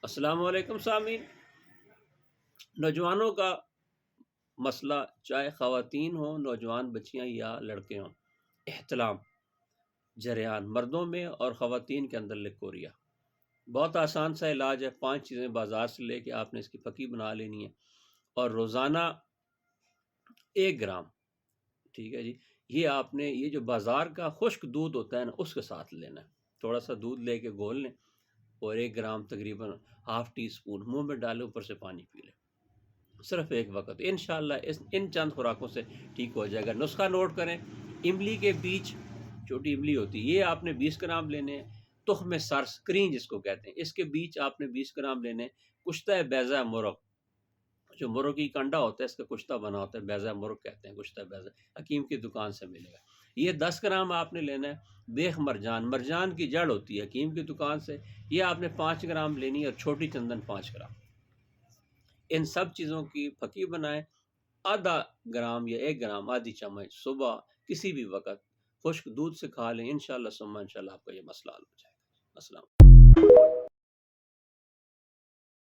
السلام علیکم سامعین۔ نوجوانوں کا مسئلہ، چاہے خواتین ہوں، نوجوان بچیاں یا لڑکے ہوں، احتلام جریان مردوں میں اور خواتین کے اندر لیکوریا بہت آسان سا علاج ہے۔ 5 چیزیں بازار سے لے کے آپ نے اس کی پکی بنا لینی ہے اور روزانہ 1 گرام، ٹھیک ہے جی، یہ آپ نے یہ جو بازار کا خشک دودھ ہوتا ہے نا اس کے ساتھ لینا ہے۔ تھوڑا سا دودھ لے کے گھول لیں اور 1 گرام تقریباً ½ ٹی اسپون منہ میں ڈالیں، اوپر سے پانی پی لیں صرف ایک وقت۔ انشاءاللہ ان چند خوراکوں سے ٹھیک ہو جائے گا۔ نسخہ نوٹ کریں، املی کے بیج، چھوٹی املی ہوتی ہے، یہ آپ نے 20 گرام لینے ہیں۔ تخم سر، سکرین جس کو کہتے ہیں، اس کے بیج آپ نے 20 گرام لینے ہیں۔ کشتہ بیضہ مرغ، جو مرغ کی کنڈا ہوتا ہے اس کا کشتہ بنا ہوتا ہے، بیضہ مرغ کہتے ہیں، کشتہ بیضہ حکیم کی دکان سے ملے گا۔ یہ 10 گرام آپ نے لینا ہے۔ بیخ مرجان، مرجان کی جڑ ہوتی ہے حکیم کی دکان سے، یہ آپ نے 5 گرام لینی ہے، اور چھوٹی چندن 5 گرام۔ ان سب چیزوں کی پھکی بنائیں، ½ گرام یا 1 گرام، آدھی چمچ صبح کسی بھی وقت خشک دودھ سے کھا لیں، انشاءاللہ ثم انشاءاللہ آپ کا یہ مسئلہ حل ہو جائے گا۔ السلام